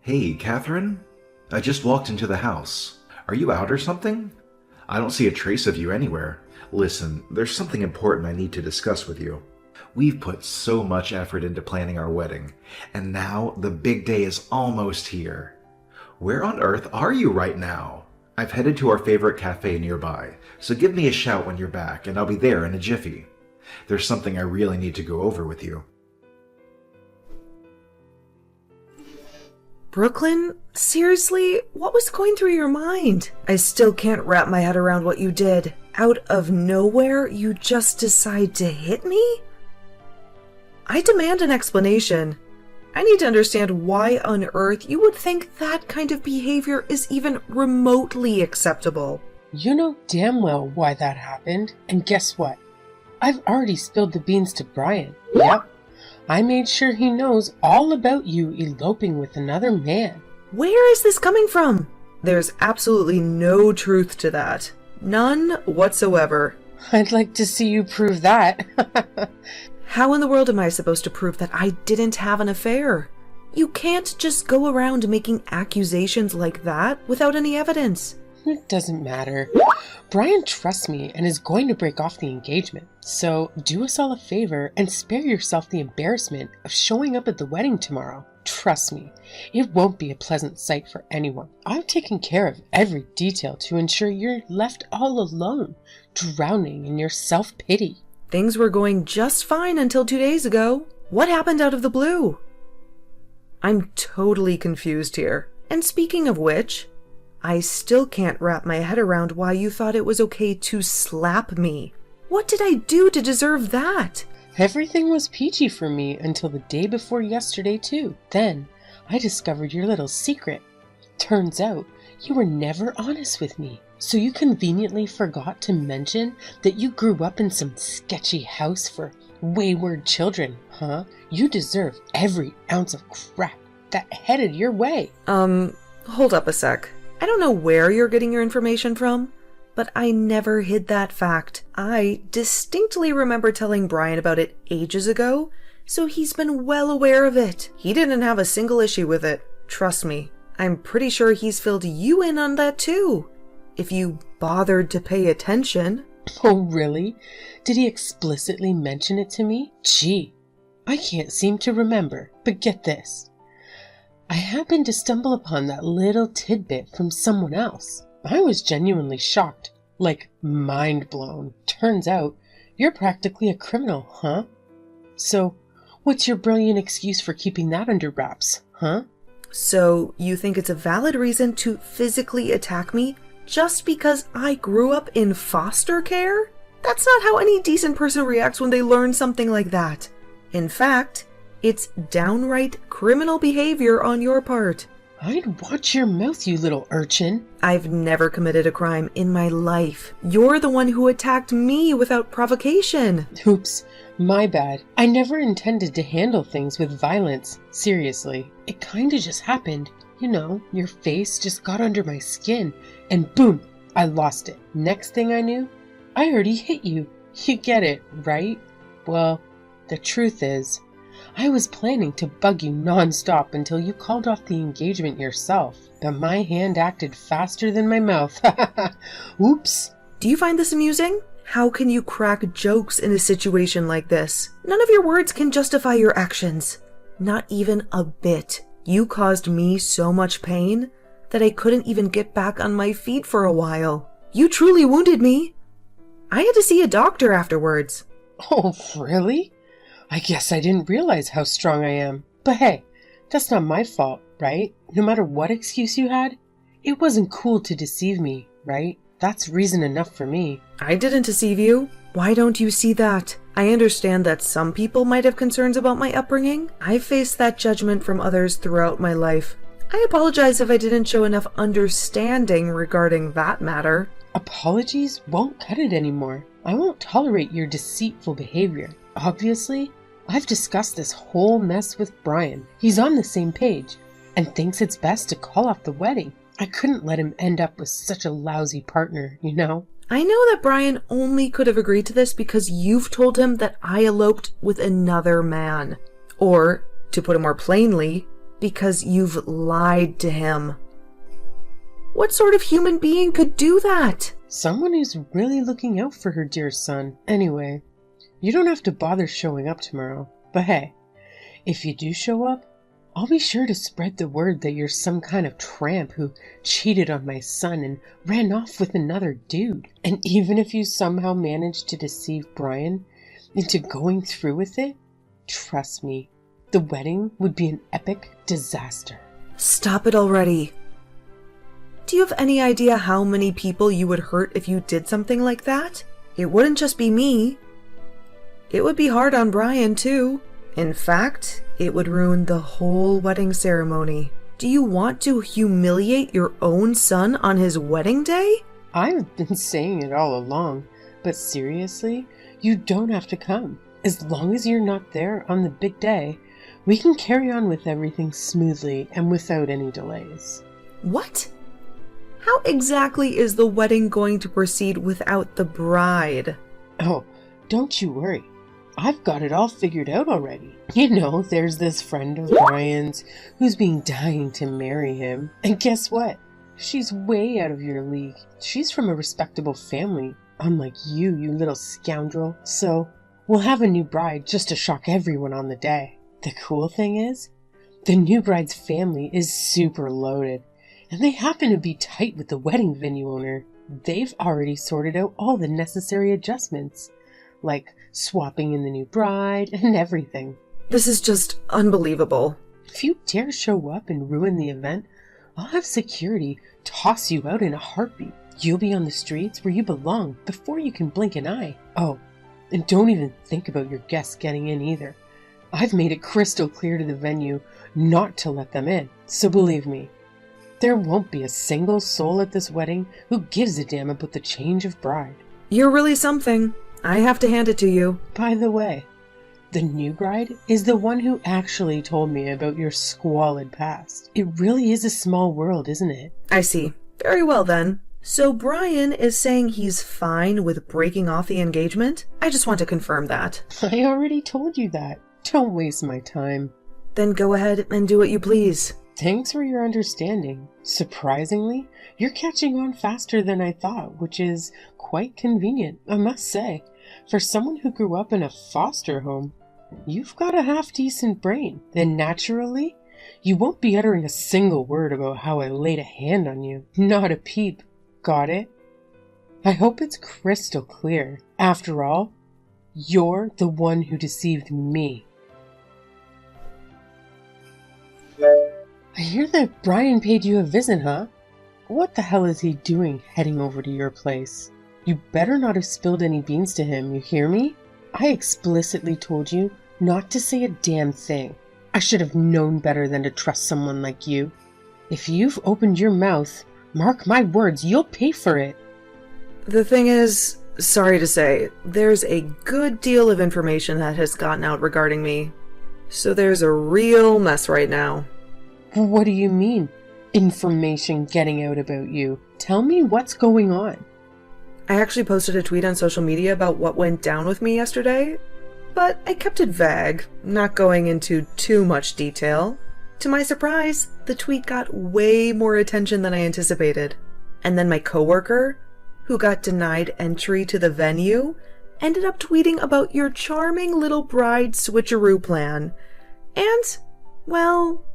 Hey, Catherine? I just walked into the house. Are you out or something? I don't see a trace of you anywhere. Listen, there's something important I need to discuss with you. We've put so much effort into planning our wedding, and now the big day is almost here. Where on earth are you right now? I've headed to our favorite cafe nearby, so give me a shout when you're back, and I'll be there in a jiffy. There's something I really need to go over with you. Brooklyn, seriously, what was going through your mind? I still can't wrap my head around what you did. Out of nowhere, you just decide to hit me? I demand an explanation. I need to understand why on earth you would think that kind of behavior is even remotely acceptable. You know damn well why that happened. And guess what? I've already spilled the beans to Brian. Yep. I made sure he knows all about you eloping with another man. Where is this coming from? There's absolutely no truth to that. None whatsoever. I'd like to see you prove that. How in the world am I supposed to prove that I didn't have an affair? You can't just go around making accusations like that without any evidence. It doesn't matter. Brian trusts me and is going to break off the engagement. So do us all a favor and spare yourself the embarrassment of showing up at the wedding tomorrow. Trust me, it won't be a pleasant sight for anyone. I've taken care of every detail to ensure you're left all alone, drowning in your self-pity. Things were going just fine until 2 days ago. What happened out of the blue? I'm totally confused here. And speaking of which, I still can't wrap my head around why you thought it was okay to slap me. What did I do to deserve that? Everything was peachy for me until the day before yesterday, too. Then I discovered your little secret. Turns out you were never honest with me. So you conveniently forgot to mention that you grew up in some sketchy house for wayward children, huh? You deserve every ounce of crap that headed your way. Hold up a sec. I don't know where you're getting your information from, but I never hid that fact. I distinctly remember telling Brian about it ages ago, so he's been well aware of it. He didn't have a single issue with it. Trust me, I'm pretty sure he's filled you in on that too, if you bothered to pay attention. Oh, really? Did he explicitly mention it to me? Gee, I can't seem to remember, but get this. I happened to stumble upon that little tidbit from someone else. I was genuinely shocked, like mind blown. Turns out, you're practically a criminal, huh? So, what's your brilliant excuse for keeping that under wraps, huh? So, you think it's a valid reason to physically attack me just because I grew up in foster care? That's not how any decent person reacts when they learn something like that. In fact, it's downright criminal behavior on your part. I'd watch your mouth, you little urchin. I've never committed a crime in my life. You're the one who attacked me without provocation. Oops, my bad. I never intended to handle things with violence. Seriously, it kinda just happened. You know, your face just got under my skin, and boom, I lost it. Next thing I knew, I already hit you. You get it, right? Well, the truth is, I was planning to bug you non-stop until you called off the engagement yourself, but my hand acted faster than my mouth. Oops. Do you find this amusing? How can you crack jokes in a situation like this? None of your words can justify your actions. Not even a bit. You caused me so much pain that I couldn't even get back on my feet for a while. You truly wounded me. I had to see a doctor afterwards. Oh, really? I guess I didn't realize how strong I am. But hey, that's not my fault, right? No matter what excuse you had, it wasn't cool to deceive me, right? That's reason enough for me. I didn't deceive you. Why don't you see that? I understand that some people might have concerns about my upbringing. I've faced that judgment from others throughout my life. I apologize if I didn't show enough understanding regarding that matter. Apologies won't cut it anymore. I won't tolerate your deceitful behavior. Obviously, I've discussed this whole mess with Brian. He's on the same page and thinks it's best to call off the wedding. I couldn't let him end up with such a lousy partner, you know? I know that Brian only could have agreed to this because you've told him that I eloped with another man. Or, to put it more plainly, because you've lied to him. What sort of human being could do that? Someone who's really looking out for her dear son. Anyway, you don't have to bother showing up tomorrow. But hey, if you do show up, I'll be sure to spread the word that you're some kind of tramp who cheated on my son and ran off with another dude. And even if you somehow managed to deceive Brian into going through with it, trust me, the wedding would be an epic disaster. Stop it already. Do you have any idea how many people you would hurt if you did something like that? It wouldn't just be me. It would be hard on Brian, too. In fact, it would ruin the whole wedding ceremony. Do you want to humiliate your own son on his wedding day? I've been saying it all along, but seriously, you don't have to come. As long as you're not there on the big day, we can carry on with everything smoothly and without any delays. What? How exactly is the wedding going to proceed without the bride? Oh, don't you worry. I've got it all figured out already. You know, there's this friend of Brian's who's been dying to marry him. And guess what? She's way out of your league. She's from a respectable family, unlike you little scoundrel. So, we'll have a new bride just to shock everyone on the day. The cool thing is, the new bride's family is super loaded. And they happen to be tight with the wedding venue owner. They've already sorted out all the necessary adjustments, like swapping in the new bride and everything. This is just unbelievable. If you dare show up and ruin the event, I'll have security toss you out in a heartbeat. You'll be on the streets where you belong before you can blink an eye. Oh, and don't even think about your guests getting in either. I've made it crystal clear to the venue not to let them in, so believe me, there won't be a single soul at this wedding who gives a damn about the change of bride. You're really something. I have to hand it to you. By the way, the new bride is the one who actually told me about your squalid past. It really is a small world, isn't it? I see. Very well then. So Brian is saying he's fine with breaking off the engagement? I just want to confirm that. I already told you that. Don't waste my time. Then go ahead and do what you please. Thanks for your understanding. Surprisingly, you're catching on faster than I thought, which is quite convenient, I must say. For someone who grew up in a foster home, you've got a half-decent brain. Then naturally, you won't be uttering a single word about how I laid a hand on you. Not a peep. Got it? I hope it's crystal clear. After all, you're the one who deceived me. I hear that Brian paid you a visit, huh? What the hell is he doing heading over to your place? You better not have spilled any beans to him, you hear me? I explicitly told you not to say a damn thing. I should have known better than to trust someone like you. If you've opened your mouth, mark my words, you'll pay for it. The thing is, sorry to say, there's a good deal of information that has gotten out regarding me. So there's a real mess right now. What do you mean, information getting out about you? Tell me what's going on. I actually posted a tweet on social media about what went down with me yesterday, but I kept it vague, not going into too much detail. To my surprise, the tweet got way more attention than I anticipated. And then my coworker, who got denied entry to the venue, ended up tweeting about your charming little bride switcheroo plan. And, well,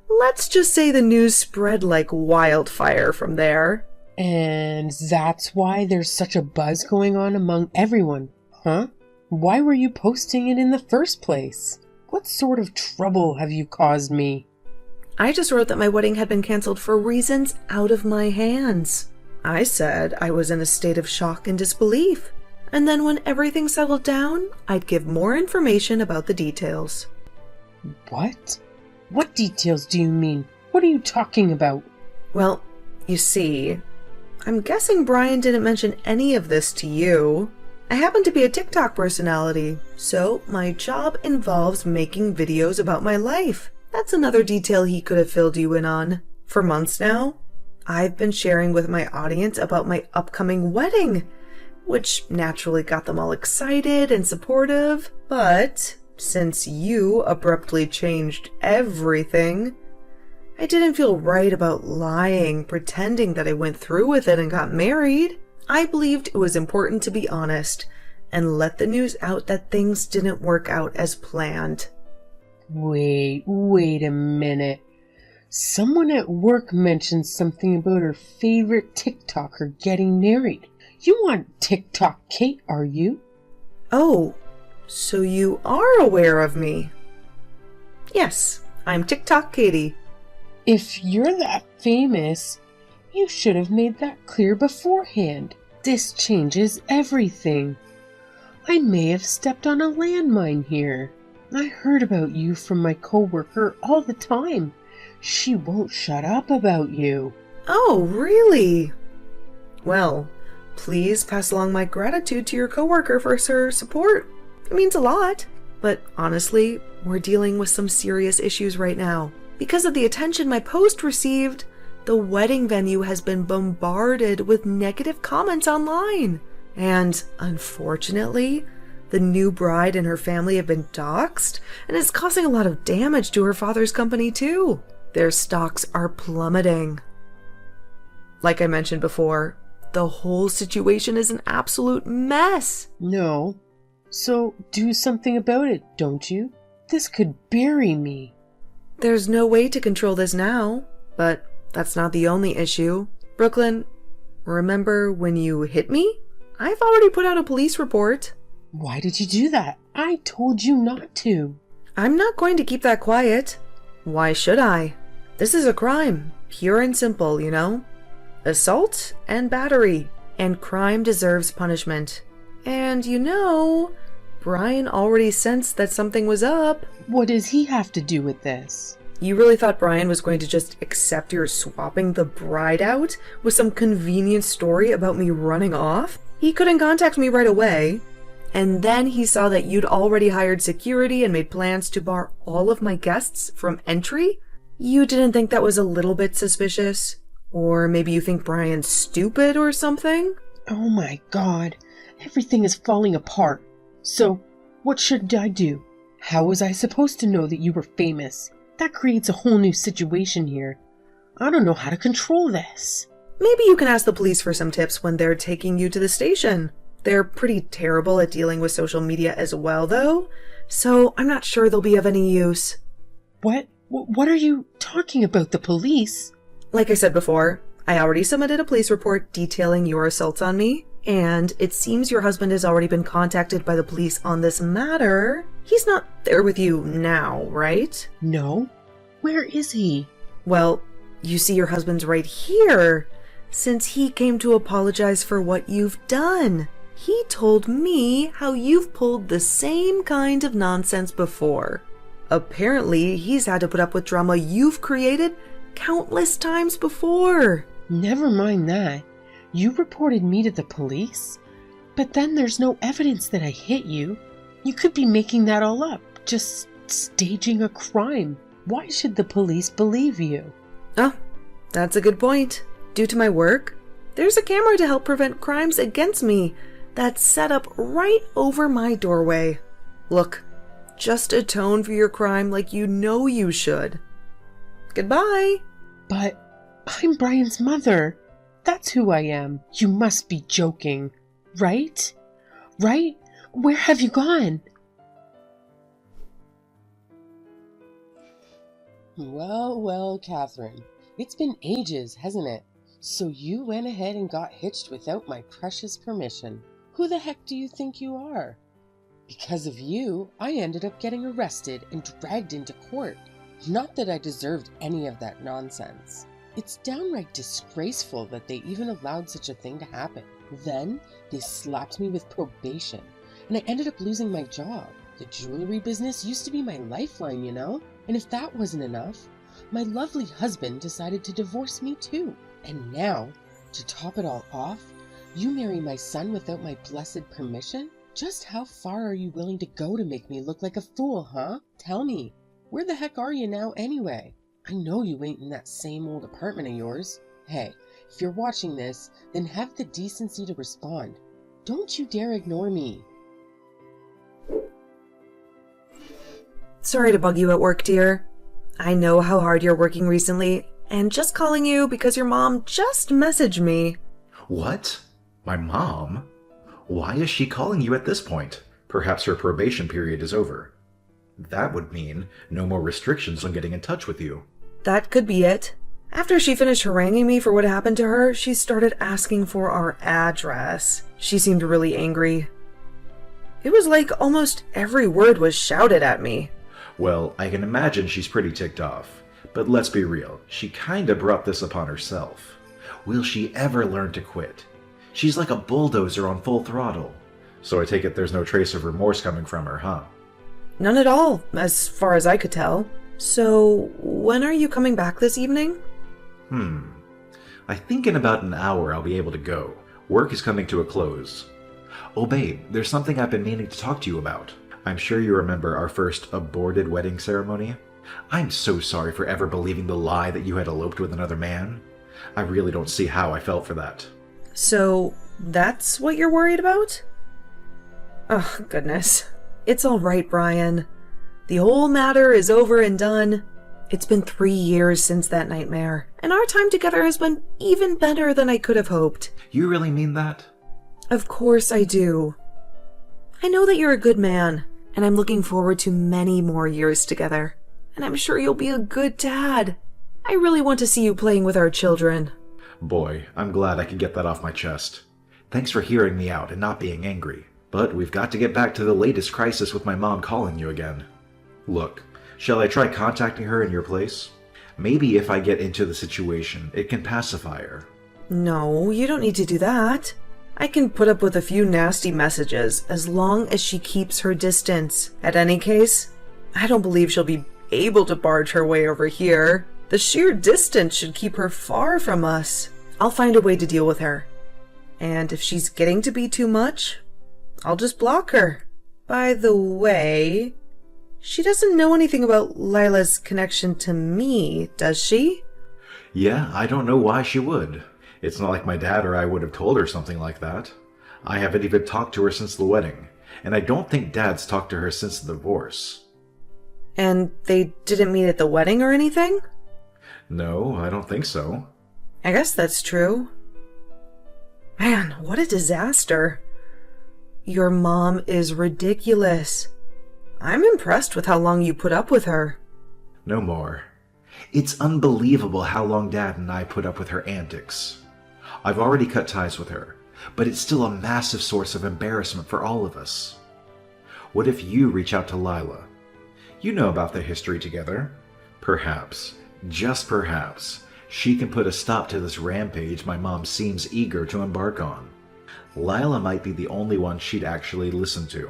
let's just say the news spread like wildfire from there. And that's why there's such a buzz going on among everyone, huh? Why were you posting it in the first place? What sort of trouble have you caused me? I just wrote that my wedding had been canceled for reasons out of my hands. I said I was in a state of shock and disbelief. And then when everything settled down, I'd give more information about the details. What? What details do you mean? What are you talking about? Well, you see, I'm guessing Brian didn't mention any of this to you. I happen to be a TikTok personality, so my job involves making videos about my life. That's another detail he could have filled you in on. For months now, I've been sharing with my audience about my upcoming wedding, which naturally got them all excited and supportive. But since you abruptly changed everything, I didn't feel right about lying, pretending that I went through with it and got married. I believed it was important to be honest and let the news out that things didn't work out as planned. Wait a minute. Someone at work mentioned something about her favorite TikToker getting married. You aren't TikTok Kate, are you? Oh, so you are aware of me? Yes, I'm TikTok Katie. If you're that famous, you should have made that clear beforehand. This changes everything. I may have stepped on a landmine here. I heard about you from my coworker all the time. She won't shut up about you. Oh, really? Well, please pass along my gratitude to your coworker for her support. It means a lot. But honestly, we're dealing with some serious issues right now. Because of the attention my post received, the wedding venue has been bombarded with negative comments online. And unfortunately, the new bride and her family have been doxxed, and it's causing a lot of damage to her father's company too. Their stocks are plummeting. Like I mentioned before, the whole situation is an absolute mess. No. So do something about it, don't you? This could bury me. There's no way to control this now, but that's not the only issue. Brooklyn, remember when you hit me? I've already put out a police report. Why did you do that? I told you not to. I'm not going to keep that quiet. Why should I? This is a crime, pure and simple, you know? Assault and battery, and crime deserves punishment. And you know, Brian already sensed that something was up. What does he have to do with this? You really thought Brian was going to just accept your swapping the bride out with some convenient story about me running off? He couldn't contact me right away. And then he saw that you'd already hired security and made plans to bar all of my guests from entry? You didn't think that was a little bit suspicious? Or maybe you think Brian's stupid or something? Oh my God, everything is falling apart. So, what should I do? How was I supposed to know that you were famous? That creates a whole new situation here. I don't know how to control this. Maybe you can ask the police for some tips when they're taking you to the station. They're pretty terrible at dealing with social media as well, though, so I'm not sure they'll be of any use. What are you talking about, the police? Like I said before, I already submitted a police report detailing your assaults on me, and it seems your husband has already been contacted by the police on this matter. He's not there with you now, right? No. Where is he? Well, you see your husband's right here, since he came to apologize for what you've done. He told me how you've pulled the same kind of nonsense before. Apparently, he's had to put up with drama you've created countless times before. Never mind that. You reported me to the police? But then there's no evidence that I hit you. You could be making that all up, just staging a crime. Why should the police believe you? Oh, that's a good point. Due to my work, there's a camera to help prevent crimes against me that's set up right over my doorway. Look, just atone for your crime like you know you should. Goodbye. But I'm Brian's mother. That's who I am. You must be joking. Right? Right? Where have you gone? Well, Catherine. It's been ages, hasn't it? So you went ahead and got hitched without my precious permission. Who the heck do you think you are? Because of you, I ended up getting arrested and dragged into court. Not that I deserved any of that nonsense. It's downright disgraceful that they even allowed such a thing to happen. Then, they slapped me with probation, and I ended up losing my job. The jewelry business used to be my lifeline, you know? And if that wasn't enough, my lovely husband decided to divorce me too. And now, to top it all off, you marry my son without my blessed permission? Just how far are you willing to go to make me look like a fool, huh? Tell me, where the heck are you now anyway? I know you ain't in that same old apartment of yours. Hey, if you're watching this, then have the decency to respond. Don't you dare ignore me. Sorry to bug you at work, dear. I know how hard you're working recently, and just calling you because your mom just messaged me. What? My mom? Why is she calling you at this point? Perhaps her probation period is over. That would mean no more restrictions on getting in touch with you. That could be it. After she finished haranguing me for what happened to her, she started asking for our address. She seemed really angry. It was like almost every word was shouted at me. Well, I can imagine she's pretty ticked off. But let's be real, she kinda brought this upon herself. Will she ever learn to quit? She's like a bulldozer on full throttle. So I take it there's no trace of remorse coming from her, huh? None at all, as far as I could tell. So, when are you coming back this evening? I think in about an hour I'll be able to go. Work is coming to a close. Oh babe, there's something I've been meaning to talk to you about. I'm sure you remember our first aborted wedding ceremony. I'm so sorry for ever believing the lie that you had eloped with another man. I really don't see how I felt for that. So, that's what you're worried about? Oh, goodness. It's all right, Brian. The whole matter is over and done. It's been 3 years since that nightmare, and our time together has been even better than I could have hoped. You really mean that? Of course I do. I know that you're a good man, and I'm looking forward to many more years together. And I'm sure you'll be a good dad. I really want to see you playing with our children. Boy, I'm glad I could get that off my chest. Thanks for hearing me out and not being angry. But we've got to get back to the latest crisis with my mom calling you again. Look, shall I try contacting her in your place? Maybe if I get into the situation, it can pacify her. No, you don't need to do that. I can put up with a few nasty messages as long as she keeps her distance. At any case, I don't believe she'll be able to barge her way over here. The sheer distance should keep her far from us. I'll find a way to deal with her. And if she's getting to be too much, I'll just block her. By the way, she doesn't know anything about Lila's connection to me, does she? Yeah, I don't know why she would. It's not like my dad or I would have told her something like that. I haven't even talked to her since the wedding, and I don't think Dad's talked to her since the divorce. And they didn't meet at the wedding or anything? No, I don't think so. I guess that's true. Man, what a disaster. Your mom is ridiculous. I'm impressed with how long you put up with her. No more. It's unbelievable how long Dad and I put up with her antics. I've already cut ties with her, but it's still a massive source of embarrassment for all of us. What if you reach out to Lila? You know about the history together. Perhaps, just perhaps, she can put a stop to this rampage my mom seems eager to embark on. Lila might be the only one she'd actually listen to.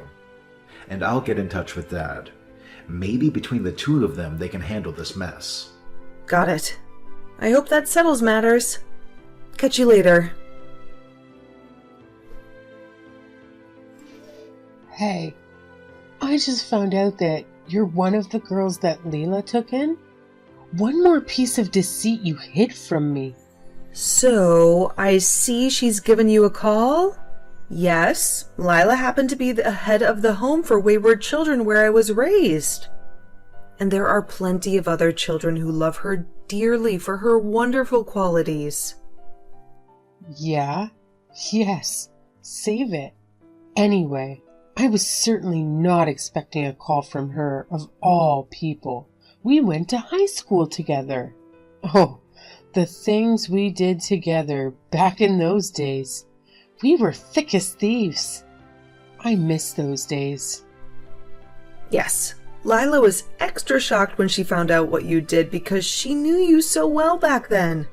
And I'll get in touch with Dad. Maybe between the two of them they can handle this mess. Got it. I hope that settles matters. Catch you later. Hey, I just found out that you're one of the girls that Leela took in. One more piece of deceit you hid from me. So, I see she's given you a call? Yes, Lila happened to be the head of the home for wayward children where I was raised. And there are plenty of other children who love her dearly for her wonderful qualities. Yeah? Yes. Save it. Anyway, I was certainly not expecting a call from her, of all people. We went to high school together. Oh, the things we did together back in those days. We were thick as thieves. I miss those days. Yes, Lila was extra shocked when she found out what you did because she knew you so well back then.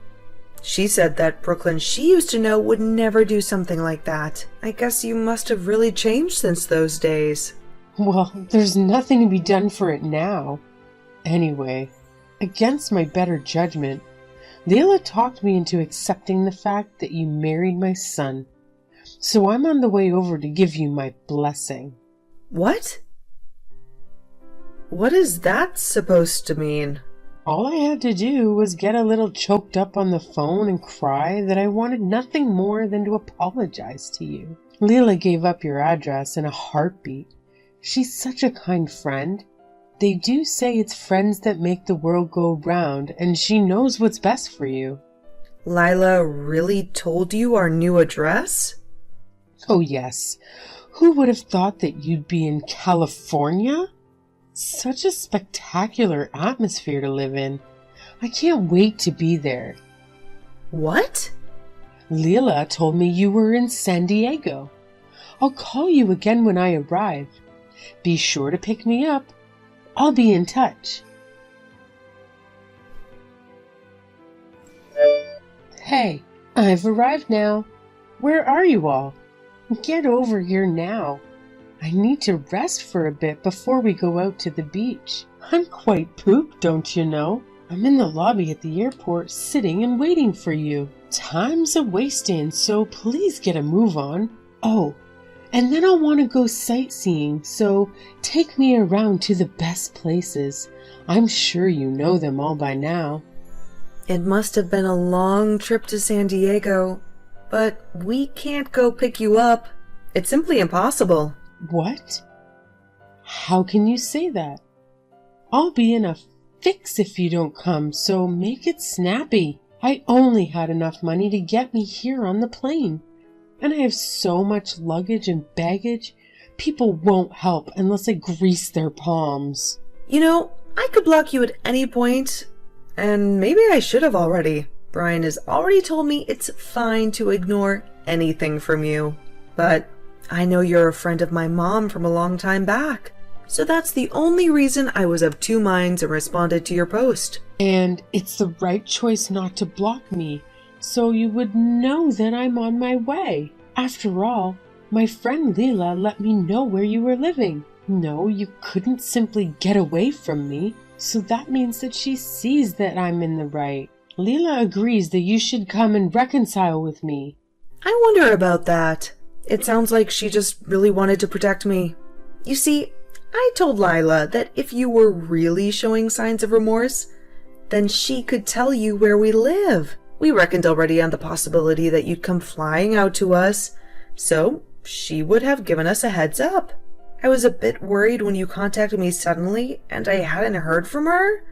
She said that Brooklyn she used to know would never do something like that. I guess you must have really changed since those days. Well, there's nothing to be done for it now. Anyway, against my better judgment, Leila talked me into accepting the fact that you married my son. So I'm on the way over to give you my blessing. What? What is that supposed to mean? All I had to do was get a little choked up on the phone and cry that I wanted nothing more than to apologize to you. Leila gave up your address in a heartbeat. She's such a kind friend. They do say it's friends that make the world go round, and she knows what's best for you. Lila really told you our new address? Oh, yes. Who would have thought that you'd be in California? Such a spectacular atmosphere to live in. I can't wait to be there. What? Leela told me you were in San Diego. I'll call you again when I arrive. Be sure to pick me up. I'll be in touch. Hey, I've arrived now. Where are you all? Get over here now. I need to rest for a bit before we go out to the beach. I'm quite pooped, don't you know? I'm in the lobby at the airport sitting and waiting for you. Time's a-wasting, so please get a move on. Oh, and then I'll want to go sightseeing, so take me around to the best places. I'm sure you know them all by now. It must have been a long trip to San Diego, but we can't go pick you up. It's simply impossible. What? How can you say that? I'll be in a fix if you don't come, so make it snappy. I only had enough money to get me here on the plane. And I have so much luggage and baggage, people won't help unless I grease their palms. You know, I could block you at any point, and maybe I should have already. Brian has already told me it's fine to ignore anything from you. But I know you're a friend of my mom from a long time back. So that's the only reason I was of two minds and responded to your post. And it's the right choice not to block me, so you would know that I'm on my way. After all, my friend Leela let me know where you were living. No, you couldn't simply get away from me, so that means that she sees that I'm in the right. Leela agrees that you should come and reconcile with me. I wonder about that. It sounds like she just really wanted to protect me. You see, I told Lila that if you were really showing signs of remorse, then she could tell you where we live. We reckoned already on the possibility that you'd come flying out to us, so she would have given us a heads up. I was a bit worried when you contacted me suddenly and I hadn't heard from her,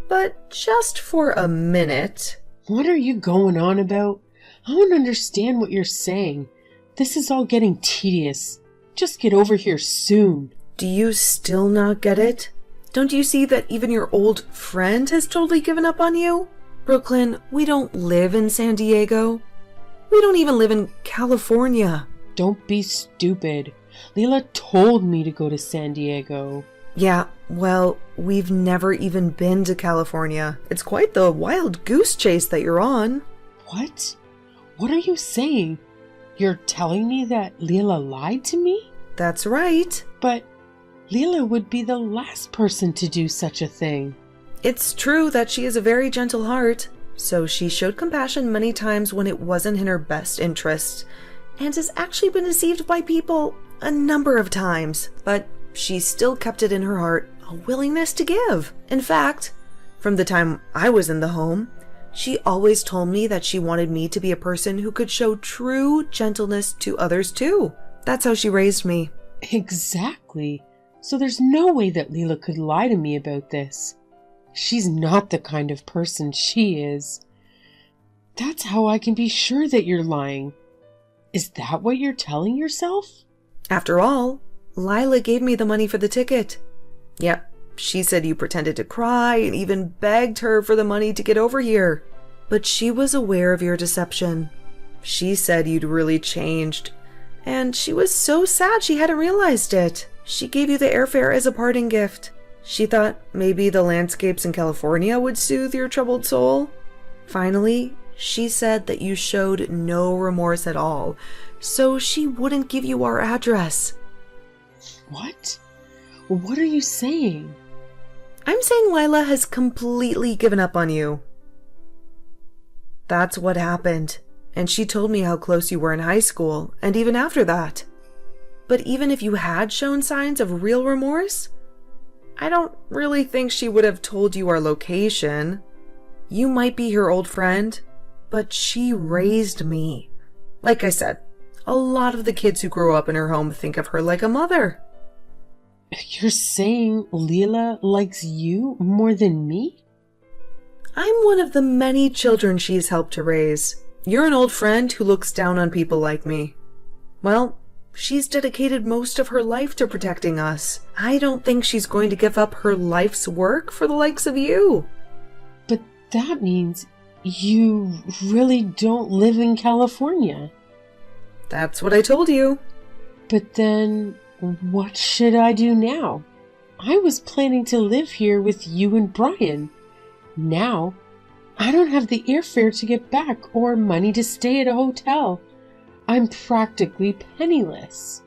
but just for a minute. What are you going on about? I don't understand what you're saying. This is all getting tedious. Just get over here soon. Do you still not get it? Don't you see that even your old friend has totally given up on you? Brooklyn, we don't live in San Diego. We don't even live in California. Don't be stupid. Leela told me to go to San Diego. Yeah, well, we've never even been to California. It's quite the wild goose chase that you're on. What? What are you saying? You're telling me that Leela lied to me? That's right. But Leela would be the last person to do such a thing. It's true that she has a very gentle heart, so she showed compassion many times when it wasn't in her best interest, and has actually been deceived by people a number of times, but she still kept it in her heart, a willingness to give. In fact, from the time I was in the home, she always told me that she wanted me to be a person who could show true gentleness to others too. That's how she raised me. Exactly. So there's no way that Leela could lie to me about this. She's not the kind of person she is. That's how I can be sure that you're lying. Is that what you're telling yourself? After all, Lila gave me the money for the ticket. Yep, she said you pretended to cry and even begged her for the money to get over here. But she was aware of your deception. She said you'd really changed, and she was so sad she hadn't realized it. She gave you the airfare as a parting gift. She thought maybe the landscapes in California would soothe your troubled soul. Finally, she said that you showed no remorse at all, so she wouldn't give you our address. What? What are you saying? I'm saying Lila has completely given up on you. That's what happened, and she told me how close you were in high school, and even after that. But even if you had shown signs of real remorse, I don't really think she would have told you our location. You might be her old friend, but she raised me. Like I said, a lot of the kids who grow up in her home think of her like a mother. You're saying Leela likes you more than me? I'm one of the many children she's helped to raise. You're an old friend who looks down on people like me. Well, she's dedicated most of her life to protecting us. I don't think she's going to give up her life's work for the likes of you. But that means you really don't live in California. That's what I told you. But then, what should I do now? I was planning to live here with you and Brian. Now, I don't have the airfare to get back or money to stay at a hotel. I'm practically penniless.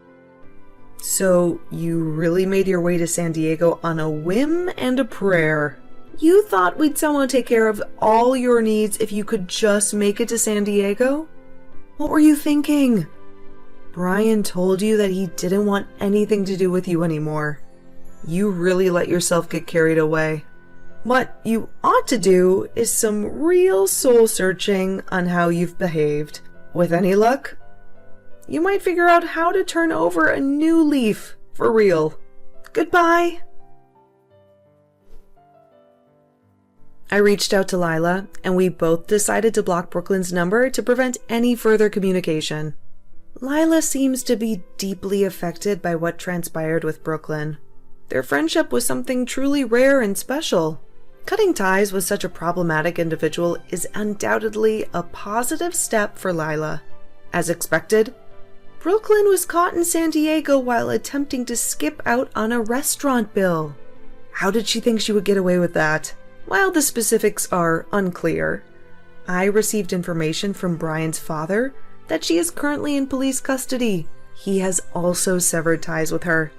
So you really made your way to San Diego on a whim and a prayer. You thought we'd somehow take care of all your needs if you could just make it to San Diego? What were you thinking? Brian told you that he didn't want anything to do with you anymore. You really let yourself get carried away. What you ought to do is some real soul searching on how you've behaved. With any luck, you might figure out how to turn over a new leaf for real. Goodbye. I reached out to Lila, and we both decided to block Brooklyn's number to prevent any further communication. Lila seems to be deeply affected by what transpired with Brooklyn. Their friendship was something truly rare and special. Cutting ties with such a problematic individual is undoubtedly a positive step for Lila. As expected, Brooklyn was caught in San Diego while attempting to skip out on a restaurant bill. How did she think she would get away with that? While the specifics are unclear, I received information from Brian's father that she is currently in police custody. He has also severed ties with her,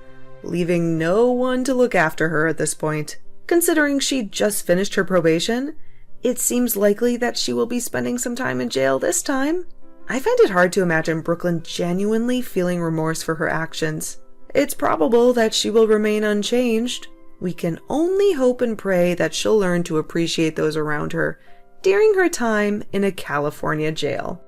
leaving no one to look after her at this point. Considering she just finished her probation, it seems likely that she will be spending some time in jail this time. I find it hard to imagine Brooklyn genuinely feeling remorse for her actions. It's probable that she will remain unchanged. We can only hope and pray that she'll learn to appreciate those around her during her time in a California jail.